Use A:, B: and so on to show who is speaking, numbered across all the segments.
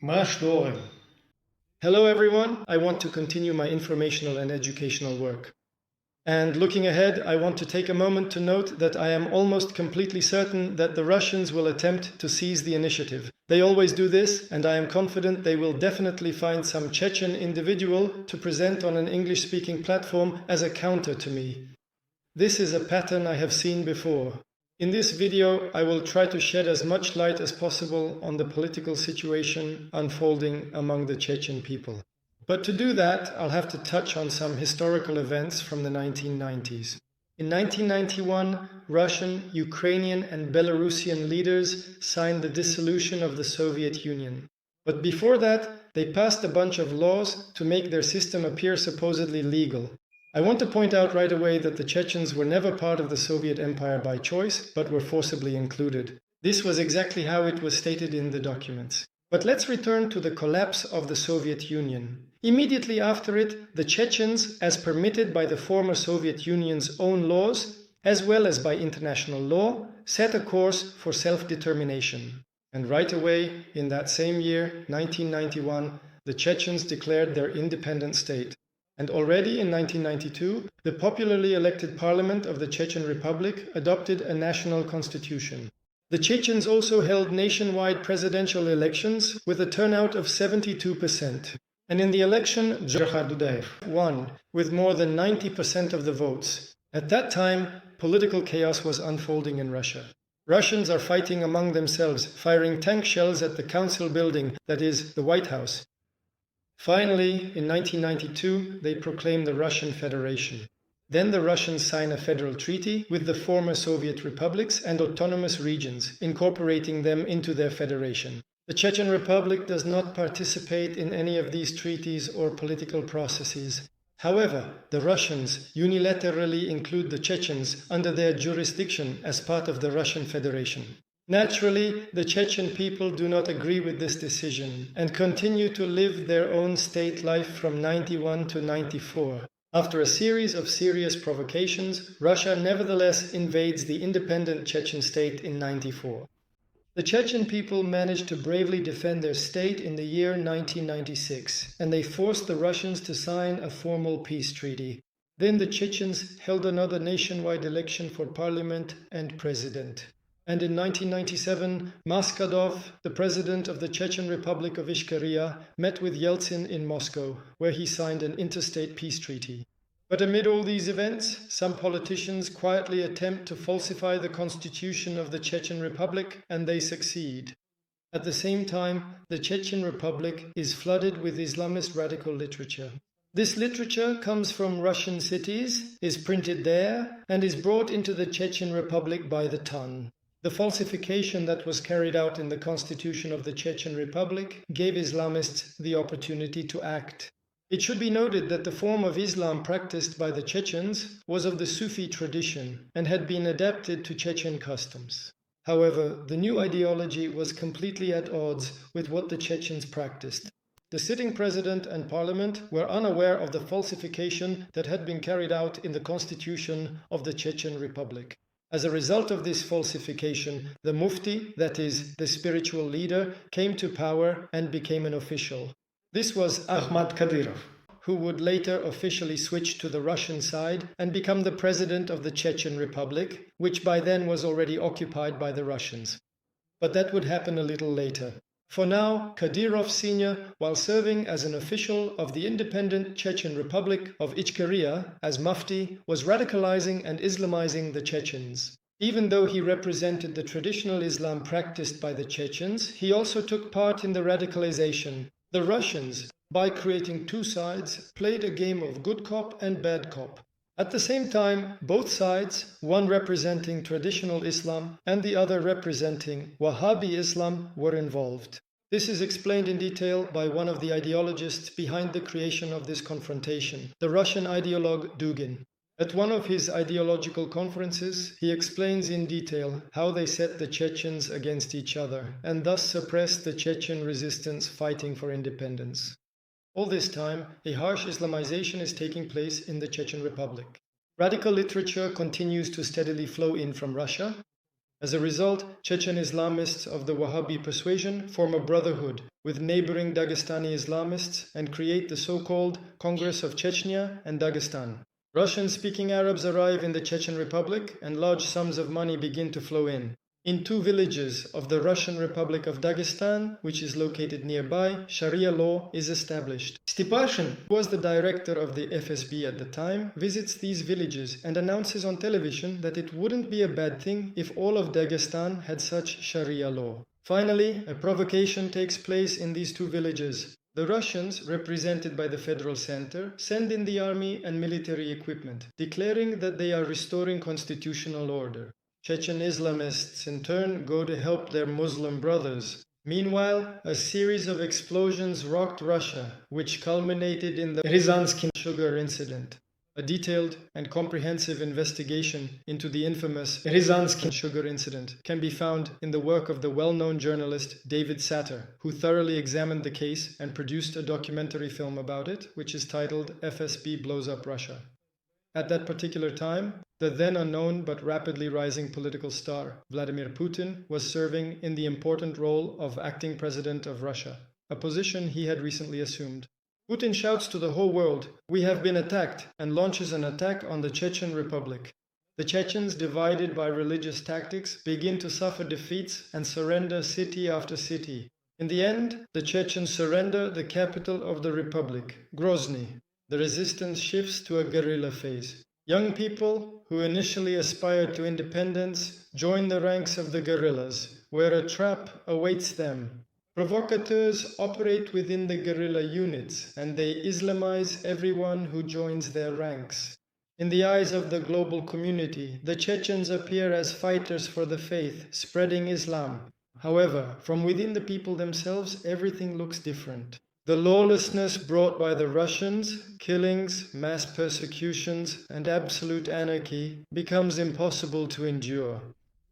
A: Marsch door. Hello everyone, I want to continue my informational and educational work. And looking ahead, I want to take a moment to note that I am almost completely certain that the Russians will attempt to seize the initiative. They always do this, and I am confident they will definitely find some Chechen individual to present on an English-speaking platform as a counter to me. This is a pattern I have seen before. In this video, I will try to shed as much light as possible on the political situation unfolding among the Chechen people. But to do that, I'll have to touch on some historical events from the 1990s. In 1991, Russian, Ukrainian, and Belarusian leaders signed the dissolution of the Soviet Union. But before that, they passed a bunch of laws to make their system appear supposedly legal. I want to point out right away that the Chechens were never part of the Soviet Empire by choice, but were forcibly included. This was exactly how it was stated in the documents. But let's return to the collapse of the Soviet Union. Immediately after it, the Chechens, as permitted by the former Soviet Union's own laws, as well as by international law, set a course for self-determination. And right away, in that same year, 1991, the Chechens declared their independent state. And already in 1992, the popularly elected parliament of the Chechen Republic adopted a national constitution. The Chechens also held nationwide presidential elections with a turnout of 72%. And in the election, Dudayev won with more than 90% of the votes. At that time, political chaos was unfolding in Russia. Russians are fighting among themselves, firing tank shells at the council building, that is, the White House. Finally, in 1992, they proclaim the Russian Federation. Then the Russians sign a federal treaty with the former Soviet republics and autonomous regions, incorporating them into their federation. The Chechen Republic does not participate in any of these treaties or political processes. However, the Russians unilaterally include the Chechens under their jurisdiction as part of the Russian Federation. Naturally, the Chechen people do not agree with this decision and continue to live their own state life from 91 to 94. After a series of serious provocations, Russia nevertheless invades the independent Chechen state in 94. The Chechen people managed to bravely defend their state in the year 1996, and they forced the Russians to sign a formal peace treaty. Then the Chechens held another nationwide election for parliament and president. And in 1997, Maskadov, the president of the Chechen Republic of Ishkaria, met with Yeltsin in Moscow, where he signed an interstate peace treaty. But amid all these events, some politicians quietly attempt to falsify the constitution of the Chechen Republic, and they succeed. At the same time, the Chechen Republic is flooded with Islamist radical literature. This literature comes from Russian cities, is printed there, and is brought into the Chechen Republic by the ton. The falsification that was carried out in the constitution of the Chechen Republic gave Islamists the opportunity to act. It should be noted that the form of Islam practiced by the Chechens was of the Sufi tradition and had been adapted to Chechen customs. However, the new ideology was completely at odds with what the Chechens practiced. The sitting president and parliament were unaware of the falsification that had been carried out in the constitution of the Chechen Republic. As a result of this falsification, the Mufti, that is, the spiritual leader, came to power and became an official. This was Ahmad Kadyrov, who would later officially switch to the Russian side and become the president of the Chechen Republic, which by then was already occupied by the Russians. But that would happen a little later. For now, Kadyrov Sr., while serving as an official of the independent Chechen Republic of Ichkeria as Mufti, was radicalizing and Islamizing the Chechens. Even though he represented the traditional Islam practiced by the Chechens, he also took part in the radicalization. The Russians, by creating two sides, played a game of good cop and bad cop. At the same time, both sides, one representing traditional Islam and the other representing Wahhabi Islam, were involved. This is explained in detail by one of the ideologists behind the creation of this confrontation, the Russian ideologue Dugin. At one of his ideological conferences, he explains in detail how they set the Chechens against each other and thus suppressed the Chechen resistance fighting for independence. All this time, a harsh Islamization is taking place in the Chechen Republic. Radical literature continues to steadily flow in from Russia. As a result, Chechen Islamists of the Wahhabi persuasion form a brotherhood with neighboring Dagestani Islamists and create the so-called Congress of Chechnya and Dagestan. Russian-speaking Arabs arrive in the Chechen Republic and large sums of money begin to flow in. In two villages of the Russian Republic of Dagestan, which is located nearby, Sharia law is established. Stepashin, who was the director of the FSB at the time, visits these villages and announces on television that it wouldn't be a bad thing if all of Dagestan had such Sharia law. Finally, a provocation takes place in these two villages. The Russians, represented by the Federal Center, send in the army and military equipment, declaring that they are restoring constitutional order. Chechen Islamists, in turn, go to help their Muslim brothers. Meanwhile, a series of explosions rocked Russia, which culminated in the Ryazansk sugar incident. A detailed and comprehensive investigation into the infamous Ryazansk sugar incident can be found in the work of the well-known journalist David Satter, who thoroughly examined the case and produced a documentary film about it, which is titled FSB Blows Up Russia. At that particular time, the then unknown but rapidly rising political star, Vladimir Putin, was serving in the important role of acting president of Russia, a position he had recently assumed. Putin shouts to the whole world, "We have been attacked," and launches an attack on the Chechen Republic. The Chechens, divided by religious tactics, begin to suffer defeats and surrender city after city. In the end, the Chechens surrender the capital of the republic, Grozny. The resistance shifts to a guerrilla phase. Young people, who initially aspired to independence, join the ranks of the guerrillas, where a trap awaits them. Provocateurs operate within the guerrilla units, and they Islamize everyone who joins their ranks. In the eyes of the global community, the Chechens appear as fighters for the faith, spreading Islam. However, from within the people themselves, everything looks different. The lawlessness brought by the Russians, killings, mass persecutions, and absolute anarchy becomes impossible to endure.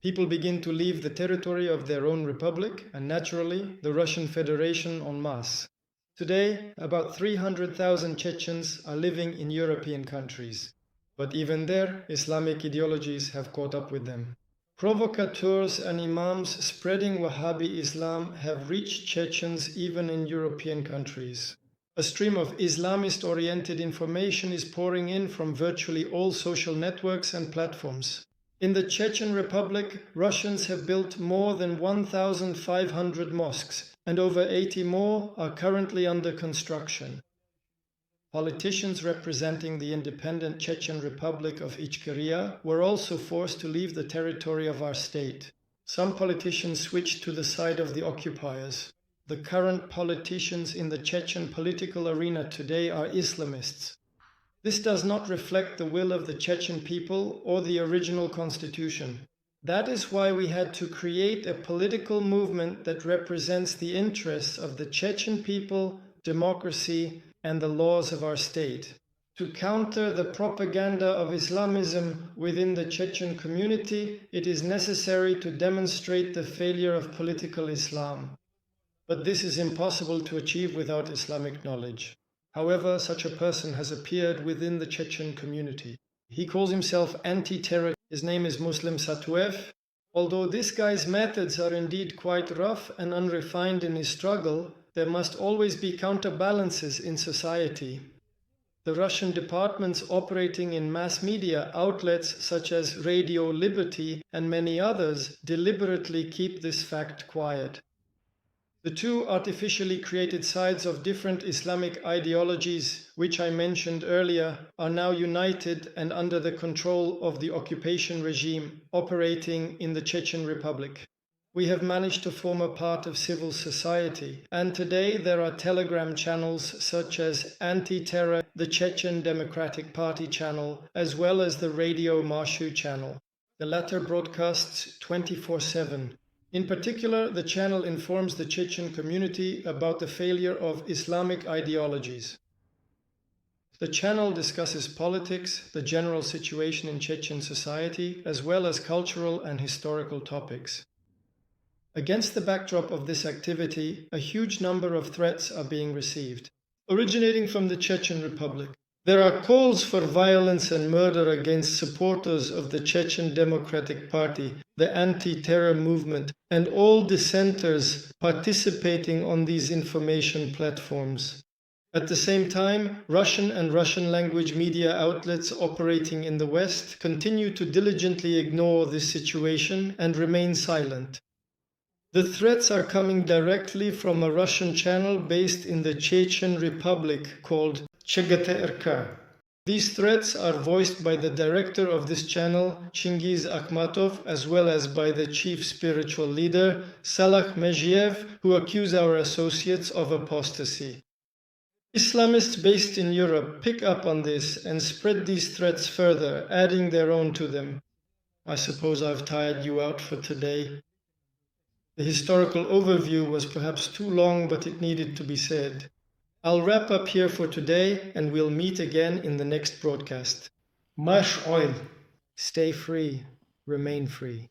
A: People begin to leave the territory of their own republic and naturally the Russian Federation en masse. Today, about 300,000 Chechens are living in European countries, but even there, Islamic ideologies have caught up with them. Provocateurs and imams spreading Wahhabi Islam have reached Chechens even in European countries. A stream of Islamist-oriented information is pouring in from virtually all social networks and platforms. In the Chechen Republic, Russians have built more than 1,500 mosques, and over 80 more are currently under construction. Politicians representing the independent Chechen Republic of Ichkeria were also forced to leave the territory of our state. Some politicians switched to the side of the occupiers. The current politicians in the Chechen political arena today are Islamists. This does not reflect the will of the Chechen people or the original constitution. That is why we had to create a political movement that represents the interests of the Chechen people, democracy, and the laws of our state. To counter the propaganda of Islamism within the Chechen community, it is necessary to demonstrate the failure of political Islam. But this is impossible to achieve without Islamic knowledge. However, such a person has appeared within the Chechen community. He calls himself anti-terror. His name is Muslim Satuev. Although this guy's methods are indeed quite rough and unrefined in his struggle, there must always be counterbalances in society. The Russian departments operating in mass media outlets such as Radio Liberty and many others deliberately keep this fact quiet. The two artificially created sides of different Islamic ideologies, which I mentioned earlier, are now united and under the control of the occupation regime operating in the Chechen Republic. We have managed to form a part of civil society, and today there are Telegram channels such as Anti-Terror, the Chechen Democratic Party channel, as well as the Radio Marshu channel. The latter broadcasts 24/7. In particular, the channel informs the Chechen community about the failure of Islamic ideologies. The channel discusses politics, the general situation in Chechen society, as well as cultural and historical topics. Against the backdrop of this activity, a huge number of threats are being received. Originating from the Chechen Republic, There are calls for violence and murder against supporters of the Chechen Democratic Party, the anti-terror movement, and all dissenters participating on these information platforms. At the same time, Russian and Russian-language media outlets operating in the West continue to diligently ignore this situation and remain silent. The threats are coming directly from a Russian channel based in the Chechen Republic called Chechens. These threats are voiced by the director of this channel, Chingiz Akhmatov, as well as by the chief spiritual leader, Salah Mejiev, who accuse our associates of apostasy. Islamists based in Europe pick up on this and spread these threats further, adding their own to them. I suppose I've tired you out for today. The historical overview was perhaps too long, but it needed to be said. I'll wrap up here for today, and we'll meet again in the next broadcast. Mash oil. Stay free. Remain free.